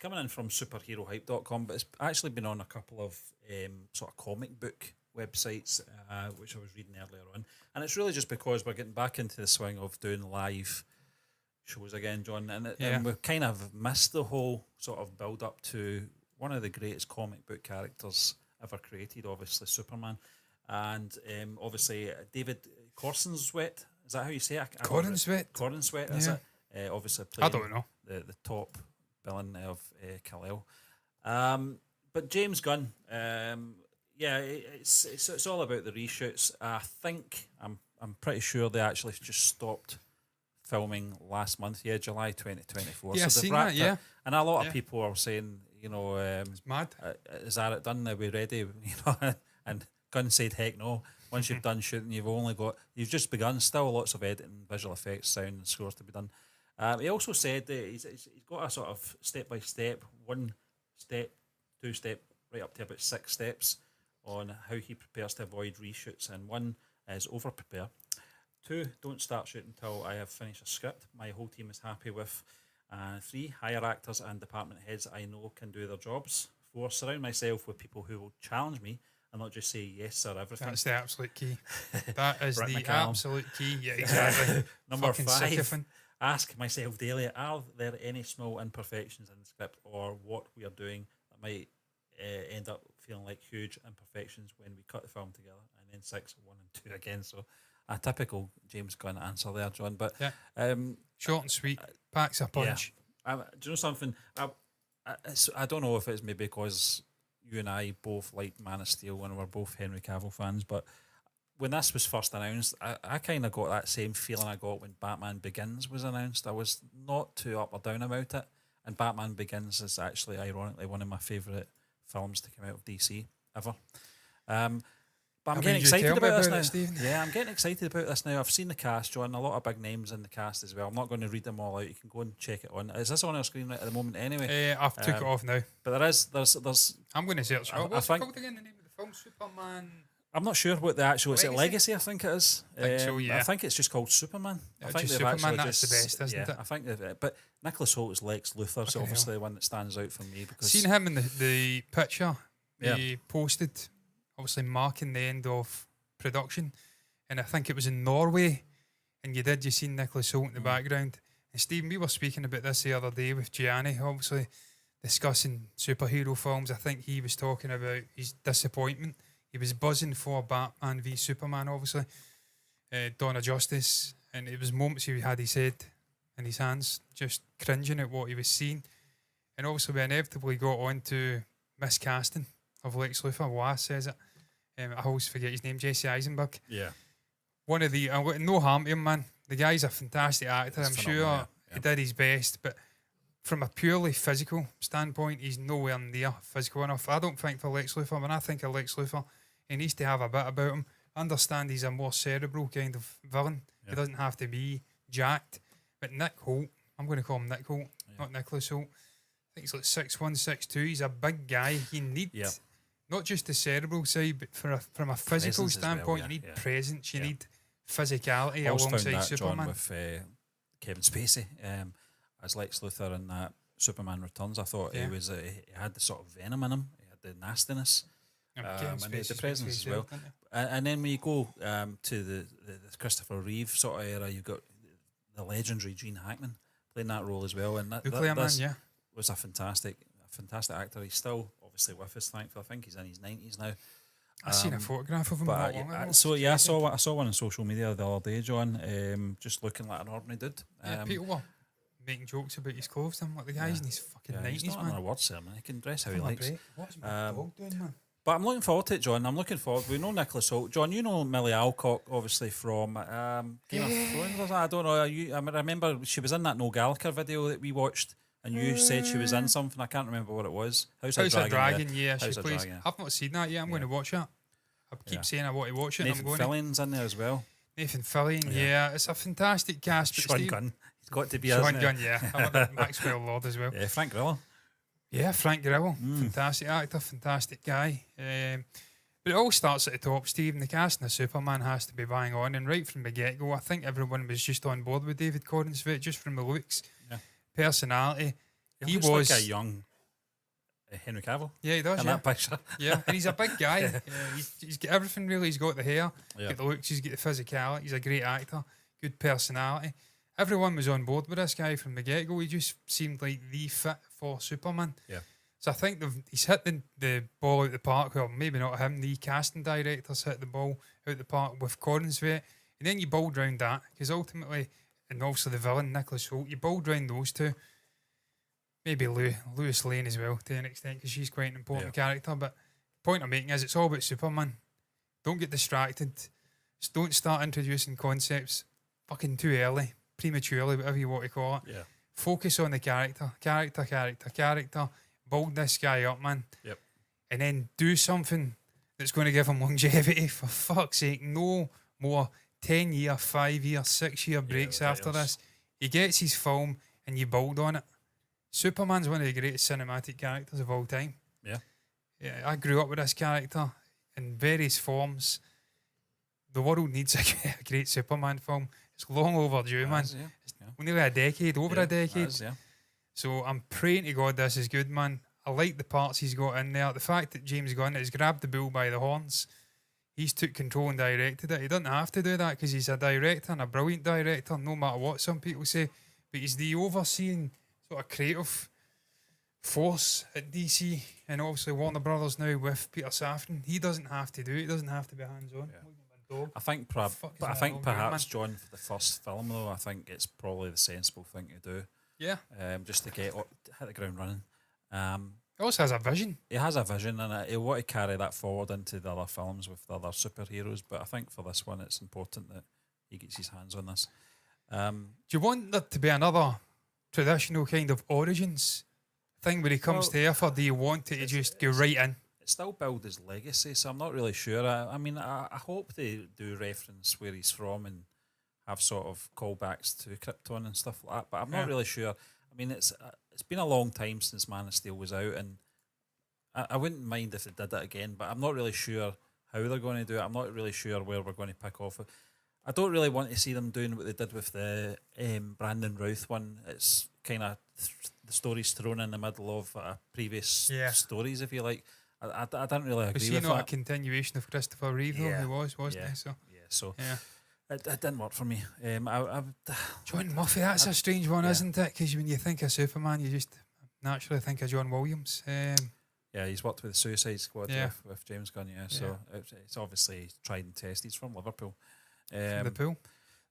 coming in from superherohype.com, but it's actually been on a couple of sort of comic book websites, which I was reading earlier on. And it's really just because we're getting back into the swing of doing live shows again, John. And we've kind of missed the whole sort of build up to one of the greatest comic book characters ever created, obviously Superman. And obviously David Cornsweet, is that how you say it? Cornsweet, is it? Obviously playing I don't know. The top villain of Kal-El. But James Gunn, it's all about the reshoots. I think I'm pretty sure they actually just stopped filming last month, July 2024. Yeah, so they've seen wrapped that, it. And a lot of people are saying, it's mad. Is that it done? Are we ready? And Gunn said, heck no. Once you've done shooting, you've just begun. Still lots of editing, visual effects, sound and scores to be done. He also said that he's got a sort of step-by-step, 1 step, 2 step, right up to about 6 steps on how he prepares to avoid reshoots. And 1 is over-prepare. 2, don't start shooting until I have finished a script my whole team is happy with. 3, hire actors and department heads I know can do their jobs. 4, surround myself with people who will challenge me and not just say yes sir everything. That's the absolute key. That is Rick the McCallum. absolute key. Yeah, exactly. Number Fucking 5, sycophant. ask myself daily, are there any small imperfections in the script or what we are doing that might end up feeling like huge imperfections when we cut the film together? And then 6, 1 and 2 again. So a typical James Gunn answer there, John. But short and sweet, packs a punch. Do you know something? I don't know if it's maybe because you and I both liked Man of Steel and we're both Henry Cavill fans, but when this was first announced, I kind of got that same feeling I got when Batman Begins was announced. I was not too up or down about it, and Batman Begins is actually, ironically, one of my favourite films to come out of DC ever. But I'm getting excited about this now. Stephen? Yeah, I'm getting excited about this now. I've seen the cast, John, a lot of big names in the cast as well. I'm not going to read them all out. You can go and check it on. Is this on our screen right at the moment anyway? I've took it off now. But there's I'm going to search it. What's it called again, the name of the film? Superman? I'm not sure what the actual... Is it Legacy, I think it is? I think so, yeah. I think it's just called Superman. I think just Superman, that's the best, isn't it? I think but Nicholas Hoult is Lex Luthor, so obviously the one that stands out for me. Because seen him in the picture he posted, obviously marking the end of production, and I think it was in Norway, and you seen Nicholas Hoult in the background. And Stephen, we were speaking about this the other day with Gianni, obviously discussing superhero films. I think he was talking about his disappointment. He was buzzing for Batman v Superman, obviously, Dawn of Justice, and it was moments he had his head in his hands, just cringing at what he was seeing. And obviously we inevitably got on to miscasting of Lex Luthor. Walsh says it. I always forget his name, Jesse Eisenberg. Yeah. One of the... no harm to him, man. The guy's a fantastic actor. I'm sure he did his best, but from a purely physical standpoint, he's nowhere near physical enough. I don't think for Lex Luthor. When I think of Lex Luthor, he needs to have a bit about him. I understand he's a more cerebral kind of villain. Yeah. He doesn't have to be jacked. But Nick Hoult, I'm going to call him Nick Hoult, not Nicholas Hoult. I think he's like 6'1", 6'2". He's a big guy. He needs... Not just the cerebral side, but from a physical standpoint, you need presence, you need physicality alongside Superman. John, with Kevin Spacey as Lex Luthor in that Superman Returns. I thought he had the sort of venom in him, he had the nastiness, and the presence as well. And then when you go to the Christopher Reeve sort of era, you've got the legendary Gene Hackman playing that role as well. And that was a fantastic actor. He's still obviously with us, thankfully. I think he's in his 90s now. I've seen a photograph of him not long ago. I saw one on social media the other day, John, just looking like an ordinary dude. People were making jokes about his clothes. I'm like, the guy's in his fucking 90s, he's not man. an award ceremony. He can dress how he likes. What's my dog doing, man? But I'm looking forward to it, John. I'm looking forward. We know Nicholas Hoult. John, you know Millie Alcock, obviously, from Game of Thrones. I don't know. I remember she was in that Noel Gallagher video that we watched. And you said she was in something. I can't remember what it was. House of Dragon, yeah. She plays. I've not seen that yet. I'm going to watch that. I keep saying I want to watch it. Nathan Fillion's in there as well. Nathan Fillion, it's a fantastic cast. Sean Gunn. He's got to be Sean Gunn, I want Maxwell Lord as well. Yeah, Frank Grillo. Yeah, Frank Grillo. Fantastic actor, fantastic guy. But it all starts at the top, Steve. The casting of Superman has to be bang on. And right from the get-go, I think everyone was just on board with David Cornsweet, just from the looks. Personality. He was like a young Henry Cavill. Yeah, he does. In that picture. Yeah, and he's a big guy. He's got everything really. He's got the hair, got the looks, he's got the physicality. He's a great actor, good personality. Everyone was on board with this guy from the get-go. He just seemed like the fit for Superman. Yeah. So I think he's hit the ball out the park. Well, maybe not him. The casting directors hit the ball out the park with Cornsway. And then you build round that, because ultimately, and also the villain, Nicholas Hoult, you build round those two. Maybe Lois Lane as well, to an extent, because she's quite an important character. But the point I'm making is it's all about Superman. Don't get distracted. Just don't start introducing concepts fucking too early, prematurely, whatever you want to call it. Yeah. Focus on the character. Build this guy up, man. Yep. And then do something that's going to give him longevity. For fuck's sake, no more 10-year, 5-year, 6-year breaks after this. He gets his film and you build on it. Superman's one of the greatest cinematic characters of all time. Yeah. Yeah, I grew up with this character in various forms. The world needs a great Superman film. It's long overdue, man. Is, It's nearly a decade, over a decade. Is, So I'm praying to God this is good, man. I like the parts he's got in there. The fact that James Gunn has grabbed the bull by the horns, he's took control and directed it. He doesn't have to do that because he's a director and a brilliant director, no matter what some people say. But he's the overseeing sort of creative force at DC and obviously Warner Brothers now with Peter Safran. He doesn't have to do it. He doesn't have to be hands-on. Yeah. I think perhaps, John, for the first film, though, I think it's probably the sensible thing to do. Yeah. Just to hit the ground running. He also has a vision. He has a vision, and he'll want to carry that forward into the other films with the other superheroes. But I think for this one, it's important that he gets his hands on this. Do you want there to be another traditional kind of origins thing where he comes to Earth, or do you want it to just go right in? It still build his legacy, so I'm not really sure. I mean, I hope they do reference where he's from and have sort of callbacks to Krypton and stuff like that, but I'm not really sure. I mean, it's been a long time since Man of Steel was out, and I wouldn't mind if they did it again, but I'm not really sure how they're going to do it. I'm not really sure where we're going to pick off. I don't really want to see them doing what they did with the Brandon Routh one. It's kind of the stories thrown in the middle of previous stories, if you like. I don't really agree with that. Was he not a continuation of Christopher Reeve, though? He wasn't he? So it didn't work for me. John Murphy, that's a strange one, isn't it? Because when you think of Superman, you just naturally think of John Williams. Yeah, he's worked with the Suicide Squad with James Gunn, so it's obviously tried and tested. He's from Liverpool. From the pool.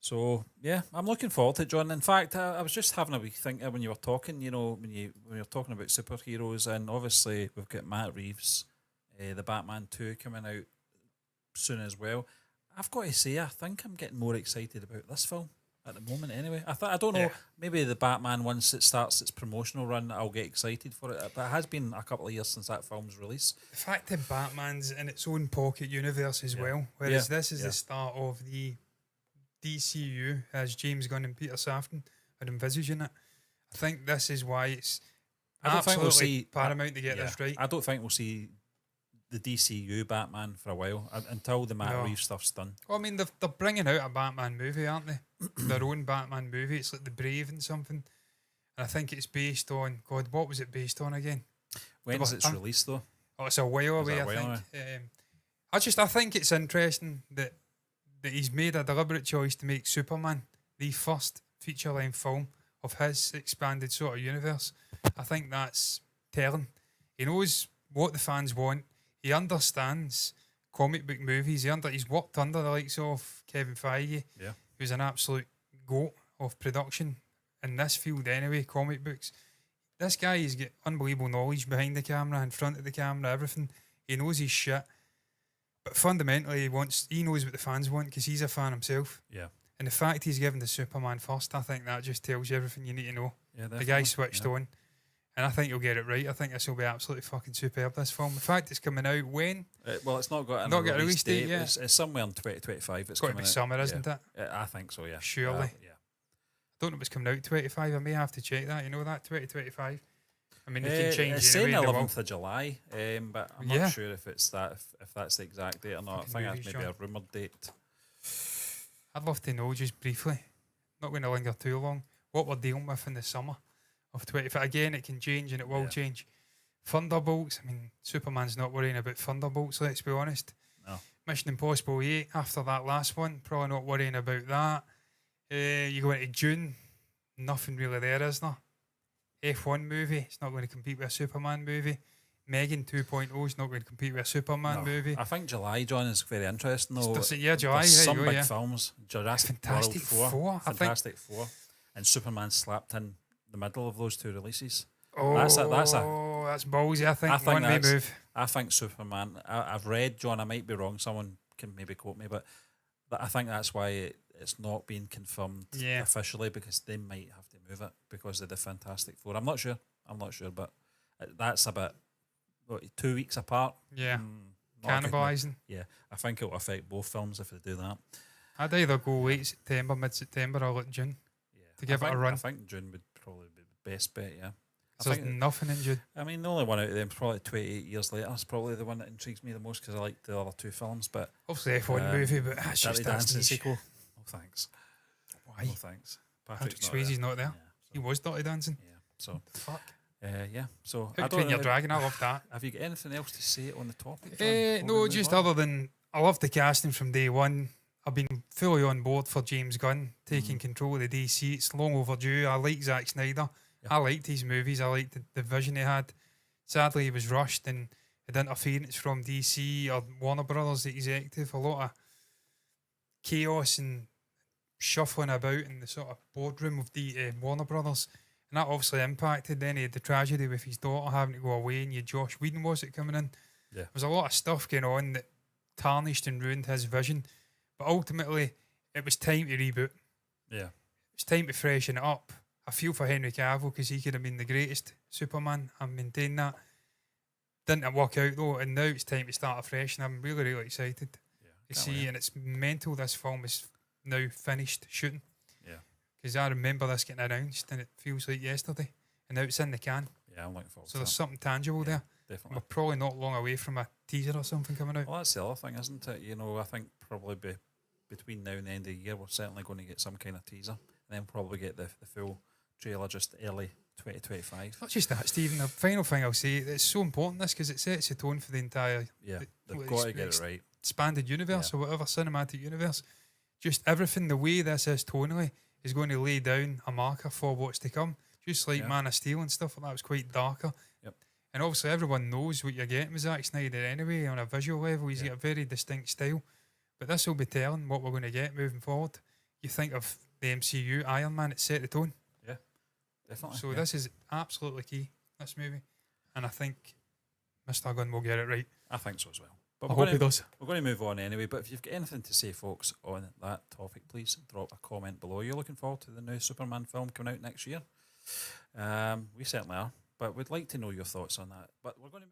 So yeah, I'm looking forward to it, John. In fact, I was just having a wee think when you were talking. You know, when you're talking about superheroes, and obviously we've got Matt Reeves, the Batman 2 coming out soon as well. I've got to say, I think I'm getting more excited about this film at the moment. Anyway, I don't know. Maybe the Batman, once it starts its promotional run, I'll get excited for it. But it has been a couple of years since that film's release. The fact that Batman's in its own pocket universe as well, whereas this is the start of the DCU as James Gunn and Peter Safran are envisaging it. I think this is why it's absolutely paramount to get this right. I don't think we'll see the DCU Batman for a while until the Matt Reeves stuff's done. Well, I mean, they're bringing out a Batman movie, aren't they? Their own Batman movie. It's like The Brave and something. And I think it's based on, God, what was it based on again? When's its released, though? Oh, it's a while away, I think. I think it's interesting that he's made a deliberate choice to make Superman the first feature-length film of his expanded sort of universe. I think that's telling. He knows what the fans want. He understands comic book movies. He's worked under the likes of Kevin Feige, who's an absolute goat of production in this field anyway, comic books. This guy has got unbelievable knowledge behind the camera, in front of the camera, everything. He knows his shit. But fundamentally, he knows what the fans want because he's a fan himself. Yeah. And the fact he's given the Superman first, I think that just tells you everything you need to know. Yeah, the guy switched on. And I think you'll get it right. I think this will be absolutely fucking superb, this film. The fact it's coming out when? Well, it's not got a release date yet. It's somewhere in 2025. It's got to be summer, isn't it? I think so, yeah. Surely. I don't know if it's coming out 25. I may have to check that. You know that, 2025? I mean, they can change it. It's saying 11th of July, but I'm not sure if it's that, if that's the exact date or not. I think that's maybe a rumoured date. I'd love to know, just briefly, not going to linger too long, what we're dealing with in the summer of 25. Again, it can change and it will change. Thunderbolts. I mean, Superman's not worrying about Thunderbolts, let's be honest. No. Mission Impossible 8, after that last one, probably not worrying about that. You go into June, nothing really there, is there? F1 movie, it's not going to compete with a Superman movie. Megan 2.0 is not going to compete with a Superman movie. I think July, John, is very interesting though. Yeah, July. There's some there you go, big yeah. films. Jurassic Fantastic World 4. Four, I think. Fantastic Four. And Superman slapped in the middle of those two releases. Oh, That's ballsy, I think. I One way that's- move. I think Superman, I've read, John, I might be wrong, someone can maybe quote me, but I think that's why it's not being confirmed officially, because they might have to move it because of the Fantastic Four. I'm not sure, but that's about 2 weeks apart. Yeah. Not Cannibalising. Yeah, I think it will affect both films if they do that. I'd either go late September, mid-September, or late June Yeah, to give it a run. I think June would probably be the best bet, yeah. So there's nothing in June. I mean, the only one out of them, probably 28 years later, is probably the one that intrigues me the most because I like the other two films. But obviously F1 movie, but that's Dirty just Dancing niche. sequel. No thanks. Why? No thanks. Patrick Swayze's not there. Yeah, He was Dirty Dancing. yeah. So Fuck. yeah. So How Train Your Dragon, I love that. Have you got anything else to say on the topic? John, before we No, move just on? other than I love the casting from day one. I've been fully on board for James Gunn taking control of the DC. It's long overdue. I like Zack Snyder. Yeah. I liked his movies. I liked the vision he had. Sadly, he was rushed and had interference from DC or Warner Brothers, the executive. A lot of chaos and shuffling about in the sort of boardroom of the Warner Brothers. And that obviously impacted. Then he had the tragedy with his daughter having to go away, and you had Josh Whedon, was it, coming in? Yeah. There was a lot of stuff going on that tarnished and ruined his vision. But ultimately, it was time to reboot. Yeah. It's time to freshen it up. I feel for Henry Cavill because he could have been the greatest Superman. I maintain that. Didn't work out though, and now it's time to start afresh, and I'm really, really excited to see. And it's mental. This film is now finished shooting. Yeah. Because I remember this getting announced, and it feels like yesterday, and now it's in the can. Yeah, I'm looking forward So to there's that. something tangible there. Definitely. We're probably not long away from a teaser or something coming out. Well, that's the other thing, isn't it? You know, I think probably between now and the end of the year, we're certainly going to get some kind of teaser, and then probably get the full trailer just early 2025. Not just that, Stephen. The final thing I'll say, it's so important this because it sets the tone for the entire Yeah, they've well, got to get it right. expanded universe or whatever, cinematic universe. Just everything, the way this is tonally, is going to lay down a marker for what's to come. Just like Man of Steel and stuff like that was quite darker. Yep. And obviously everyone knows what you're getting with Zack Snyder anyway on a visual level. He's got a very distinct style. But this will be telling what we're going to get moving forward. You think of the MCU, Iron Man, it set the tone. Yeah, definitely. So this is absolutely key, this movie. And I think Mr. Gunn will get it right. I think so as well. But I we're hope he does. going to move on anyway. But if you've got anything to say, folks, on that topic, please drop a comment below. You're looking forward to the new Superman film coming out next year? We certainly are. But we'd like to know your thoughts on that. But we're going to